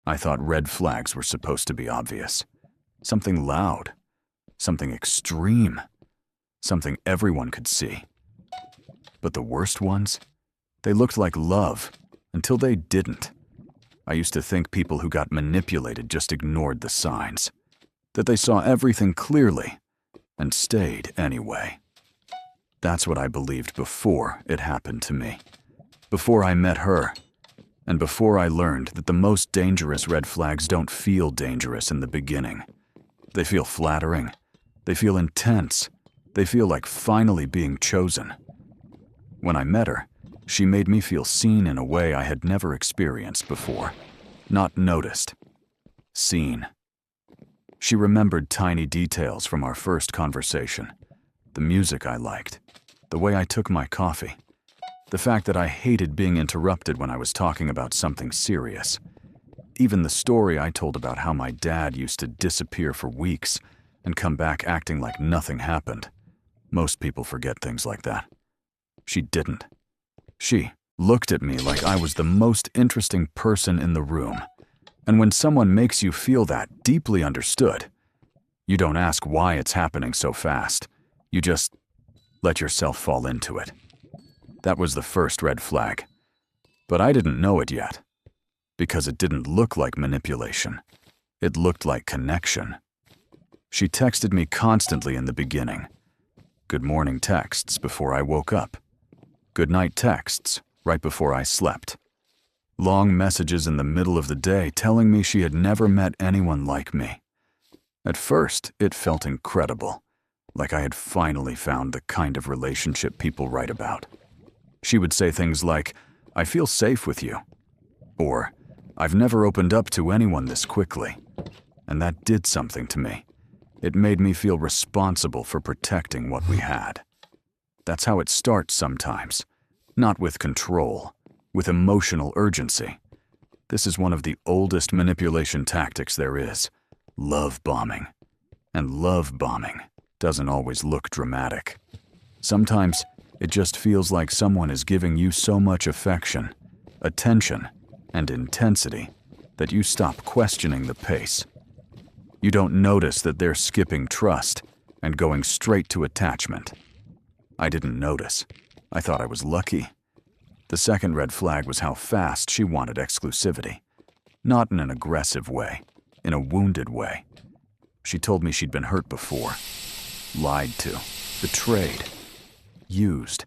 I thought red flags were supposed to be obvious. Something loud, something extreme, something everyone could see. But the worst ones? They looked like love, until they didn't. I used to think people who got manipulated just ignored the signs, that they saw everything clearly and stayed anyway. That's what I believed before it happened to me, before I met her, and before I learned that the most dangerous red flags don't feel dangerous in the beginning. They feel flattering, they feel intense, they feel like finally being chosen. When I met her, she made me feel seen in a way I had never experienced before. Not noticed. Seen. She remembered tiny details from our first conversation. The music I liked. The way I took my coffee. The fact that I hated being interrupted when I was talking about something serious. Even the story I told about how my dad used to disappear for weeks and come back acting like nothing happened. Most people forget things like that. She didn't. She looked at me like I was the most interesting person in the room. And when someone makes you feel that deeply understood, you don't ask why it's happening so fast. You just let yourself fall into it. That was the first red flag. But I didn't know it yet, because it didn't look like manipulation. It looked like connection. She texted me constantly in the beginning. Good morning texts before I woke up. Good night texts right before I slept. Long messages in the middle of the day telling me she had never met anyone like me. At first, it felt incredible, like I had finally found the kind of relationship people write about. She would say things like, "I feel safe with you," or "I've never opened up to anyone this quickly." And that did something to me. It made me feel responsible for protecting what we had. That's how it starts sometimes. Not with control, with emotional urgency. This is one of the oldest manipulation tactics there is. Love bombing. And love bombing doesn't always look dramatic. Sometimes it just feels like someone is giving you so much affection, attention, and intensity that you stop questioning the pace. You don't notice that they're skipping trust and going straight to attachment. I didn't notice. I thought I was lucky. The second red flag was how fast she wanted exclusivity. Not in an aggressive way, in a wounded way. She told me she'd been hurt before, lied to, betrayed, used.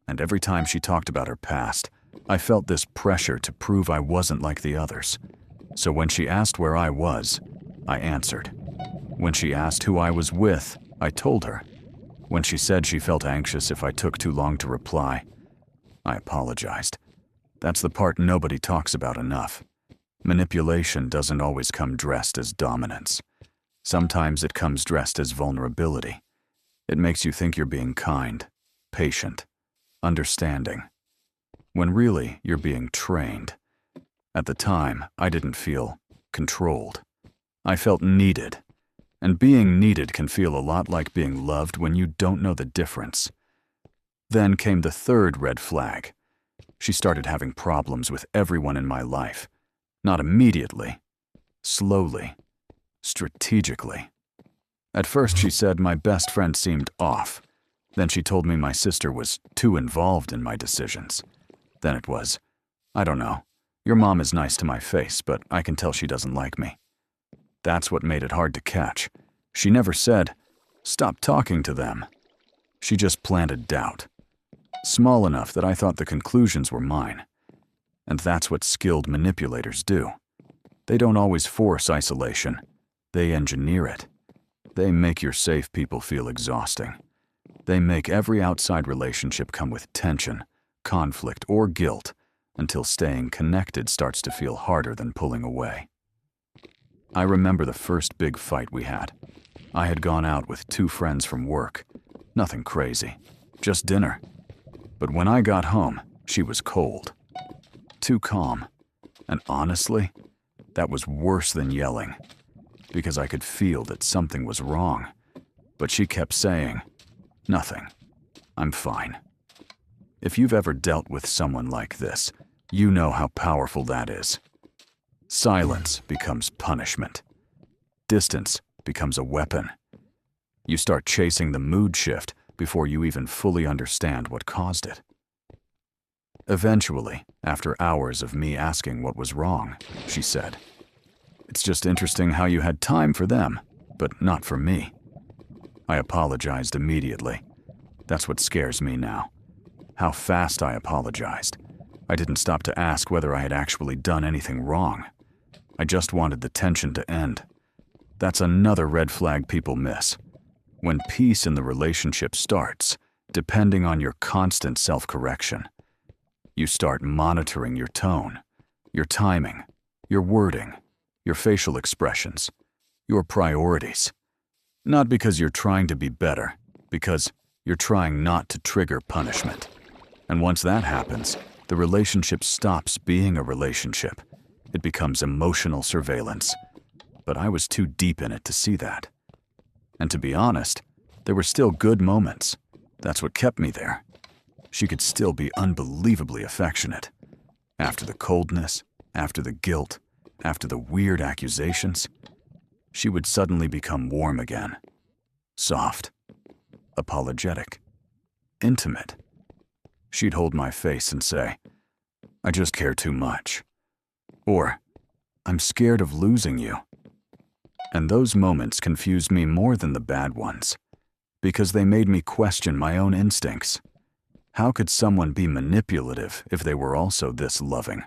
And every time she talked about her past, I felt this pressure to prove I wasn't like the others. So when she asked where I was, I answered. When she asked who I was with, I told her. When she said she felt anxious if I took too long to reply, I apologized. That's the part nobody talks about enough. Manipulation doesn't always come dressed as dominance. Sometimes it comes dressed as vulnerability. It makes you think you're being kind, patient, understanding, when really you're being trained. At the time, I didn't feel controlled. I felt needed. And being needed can feel a lot like being loved when you don't know the difference. Then came the third red flag. She started having problems with everyone in my life. Not immediately. Slowly. Strategically. At first she said my best friend seemed off. Then she told me my sister was too involved in my decisions. Then it was, I don't know, your mom is nice to my face, but I can tell she doesn't like me. That's what made it hard to catch. She never said, stop talking to them. She just planted doubt. Small enough that I thought the conclusions were mine. And that's what skilled manipulators do. They don't always force isolation. They engineer it. They make your safe people feel exhausting. They make every outside relationship come with tension, conflict, or guilt until staying connected starts to feel harder than pulling away. I remember the first big fight we had. I had gone out with 2 friends from work. Nothing crazy, just dinner. But when I got home, she was cold. Too calm. And honestly, that was worse than yelling, because I could feel that something was wrong. But she kept saying, nothing. I'm fine. If you've ever dealt with someone like this, you know how powerful that is. Silence becomes punishment. Distance becomes a weapon. You start chasing the mood shift before you even fully understand what caused it. Eventually, after hours of me asking what was wrong, she said, "It's just interesting how you had time for them, but not for me." I apologized immediately. That's what scares me now. How fast I apologized. I didn't stop to ask whether I had actually done anything wrong. I just wanted the tension to end. That's another red flag people miss. When peace in the relationship starts, depending on your constant self-correction, you start monitoring your tone, your timing, your wording, your facial expressions, your priorities. Not because you're trying to be better, because you're trying not to trigger punishment. And once that happens, the relationship stops being a relationship. It becomes emotional surveillance. But I was too deep in it to see that. And to be honest, there were still good moments. That's what kept me there. She could still be unbelievably affectionate. After the coldness, after the guilt, after the weird accusations, she would suddenly become warm again. Soft, apologetic, intimate. She'd hold my face and say, "I just care too much." Or, "I'm scared of losing you." And those moments confused me more than the bad ones, because they made me question my own instincts. How could someone be manipulative if they were also this loving?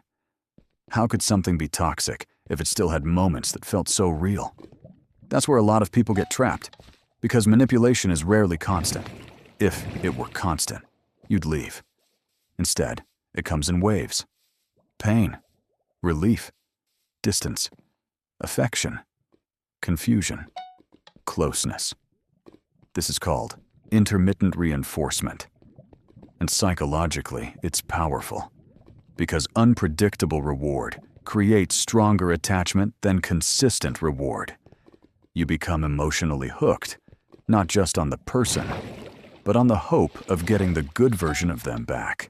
How could something be toxic if it still had moments that felt so real? That's where a lot of people get trapped, because manipulation is rarely constant. If it were constant, you'd leave. Instead, it comes in waves. Pain, relief, distance, affection, confusion, closeness. This is called intermittent reinforcement. And psychologically, it's powerful, because unpredictable reward creates stronger attachment than consistent reward. You become emotionally hooked, not just on the person, but on the hope of getting the good version of them back.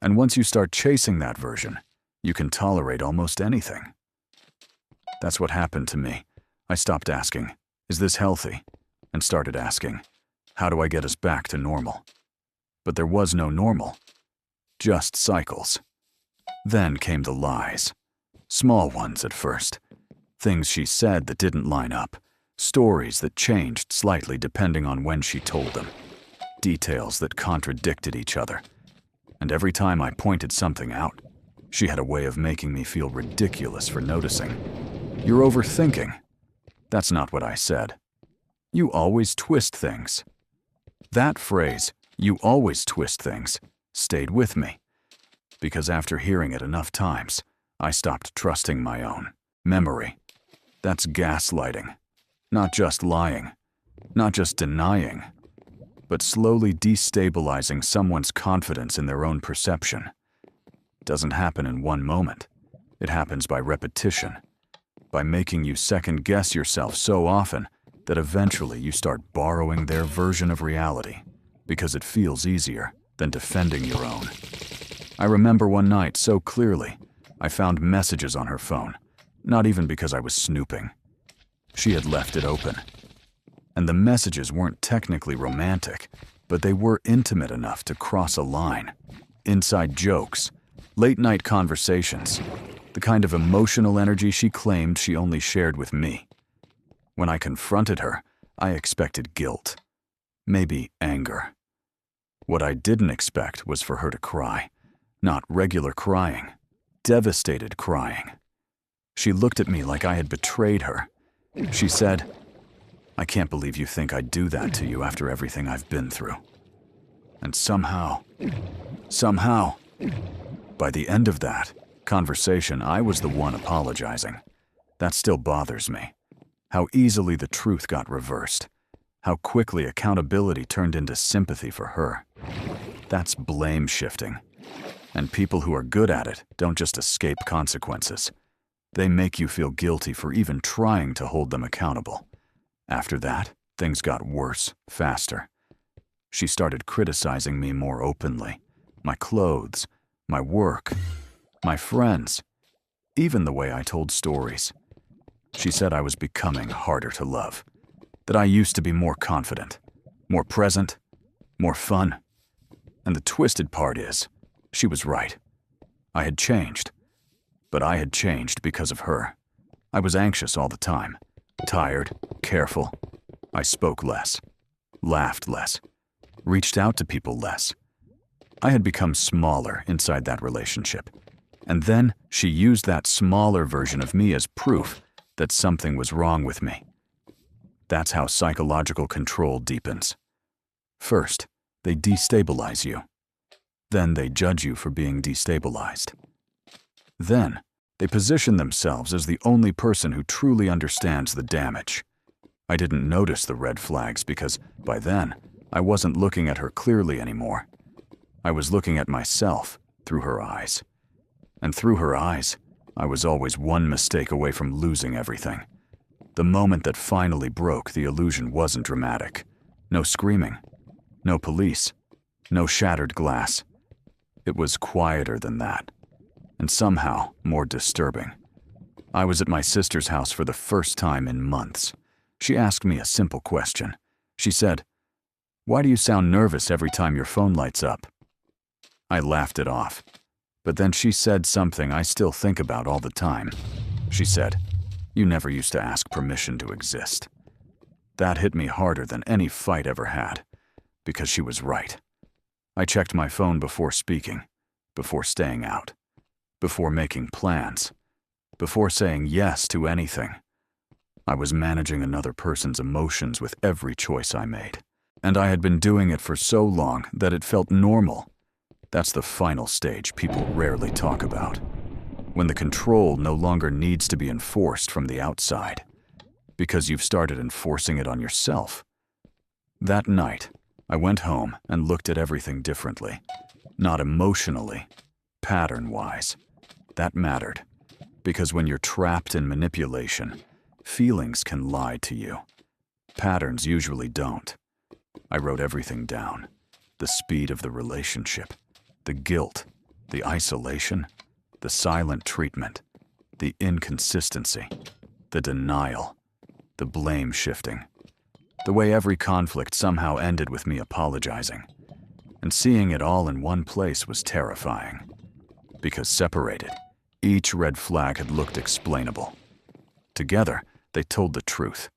And once you start chasing that version, you can tolerate almost anything. That's what happened to me. I stopped asking, "Is this healthy?" and started asking, "How do I get us back to normal?" But there was no normal, just cycles. Then came the lies. Small ones at first. Things she said that didn't line up. Stories that changed slightly depending on when she told them. Details that contradicted each other. And every time I pointed something out, she had a way of making me feel ridiculous for noticing. "You're overthinking." That's not what I said. "You always twist things." That phrase, "you always twist things," stayed with me. Because after hearing it enough times, I stopped trusting my own memory. That's gaslighting. Not just lying, not just denying, but slowly destabilizing someone's confidence in their own perception. It doesn't happen in one moment. It happens by repetition, by making you second-guess yourself so often that eventually you start borrowing their version of reality because it feels easier than defending your own. I remember one night so clearly, I found messages on her phone, not even because I was snooping. She had left it open. And the messages weren't technically romantic, but they were intimate enough to cross a line. Inside jokes, late-night conversations, the kind of emotional energy she claimed she only shared with me. When I confronted her, I expected guilt, maybe anger. What I didn't expect was for her to cry, not regular crying, devastated crying. She looked at me like I had betrayed her. She said, "I can't believe you think I'd do that to you after everything I've been through." And somehow, by the end of that conversation, I was the one apologizing. That still bothers me. How easily the truth got reversed. How quickly accountability turned into sympathy for her. That's blame shifting. And people who are good at it don't just escape consequences. They make you feel guilty for even trying to hold them accountable. After that, things got worse, faster. She started criticizing me more openly. My clothes, my work, my friends. even the way I told stories. She said I was becoming harder to love, that I used to be more confident, more present, more fun. And the twisted part is, she was right. I had changed, but I had changed because of her. I was anxious all the time, tired, careful. I spoke less, laughed less, reached out to people less. I had become smaller inside that relationship. And then she used that smaller version of me as proof that something was wrong with me. That's how psychological control deepens. First, they destabilize you. Then they judge you for being destabilized. Then, they position themselves as the only person who truly understands the damage. I didn't notice the red flags because, by then, I wasn't looking at her clearly anymore. I was looking at myself through her eyes. And through her eyes, I was always one mistake away from losing everything. The moment that finally broke, the illusion wasn't dramatic. No screaming, no police, no shattered glass. It was quieter than that, and somehow more disturbing. I was at my sister's house for the first time in months. She asked me a simple question. She said, "Why do you sound nervous every time your phone lights up?" I laughed it off. But then she said something I still think about all the time. She said, "You never used to ask permission to exist." That hit me harder than any fight ever had, because she was right. I checked my phone before speaking, before staying out, before making plans, before saying yes to anything. I was managing another person's emotions with every choice I made, and I had been doing it for so long that it felt normal. That's the final stage people rarely talk about, when the control no longer needs to be enforced from the outside, because you've started enforcing it on yourself. That night, I went home and looked at everything differently, not emotionally, pattern-wise. That mattered, because when you're trapped in manipulation, feelings can lie to you. Patterns usually don't. I wrote everything down: the speed of the relationship, the guilt, the isolation, the silent treatment, the inconsistency, the denial, the blame shifting. The way every conflict somehow ended with me apologizing. And seeing it all in one place was terrifying. Because separated, each red flag had looked explainable. Together, they told the truth.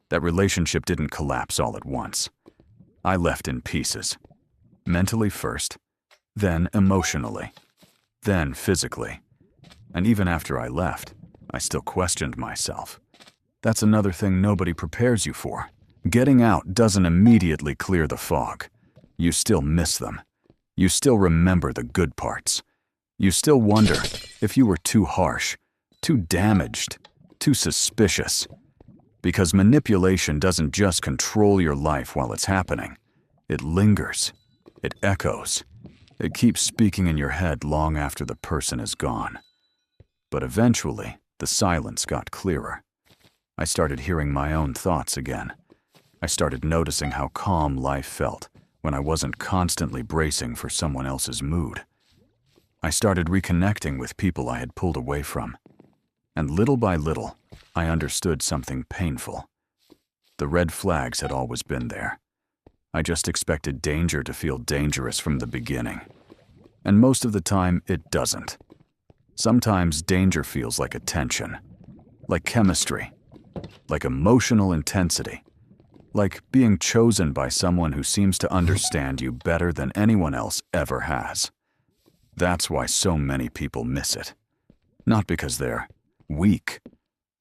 That relationship didn't collapse all at once. I left in pieces. Mentally first, then emotionally, then physically. And even after I left, I still questioned myself. That's another thing nobody prepares you for. Getting out doesn't immediately clear the fog. You still miss them. You still remember the good parts. You still wonder if you were too harsh, too damaged, too suspicious. Because manipulation doesn't just control your life while it's happening. It lingers. It echoes. It keeps speaking in your head long after the person is gone. But eventually, the silence got clearer. I started hearing my own thoughts again. I started noticing how calm life felt when I wasn't constantly bracing for someone else's mood. I started reconnecting with people I had pulled away from. And little by little, I understood something painful. The red flags had always been there. I just expected danger to feel dangerous from the beginning. And most of the time, it doesn't. Sometimes danger feels like attention, like chemistry, like emotional intensity, like being chosen by someone who seems to understand you better than anyone else ever has. That's why so many people miss it. Not because they're weak,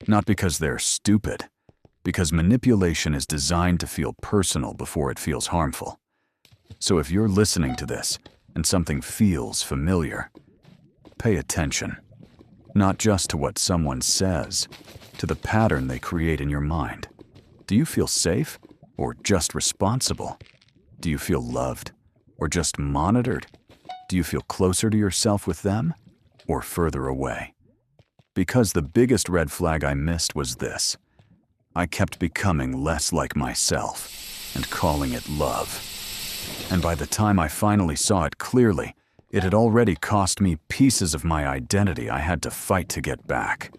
not because they're stupid, because manipulation is designed to feel personal before it feels harmful. So if you're listening to this and something feels familiar, pay attention, not just to what someone says, to the pattern they create in your mind. Do you feel safe or just responsible? Do you feel loved or just monitored? Do you feel closer to yourself with them or further away? Because the biggest red flag I missed was this. I kept becoming less like myself and calling it love. And by the time I finally saw it clearly, It had already cost me pieces of my identity I had to fight to get back.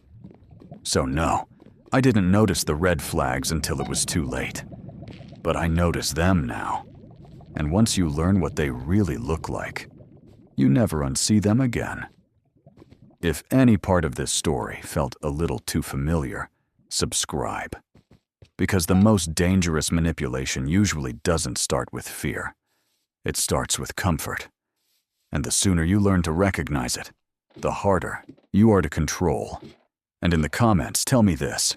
So no, I didn't notice the red flags until it was too late. But I notice them now. And once you learn what they really look like, you never unsee them again. If any part of this story felt a little too familiar, subscribe. Because the most dangerous manipulation usually doesn't start with fear. It starts with comfort. And the sooner you learn to recognize it, the harder you are to control. And in the comments, tell me this.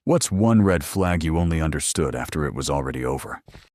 What's one red flag you only understood after it was already over?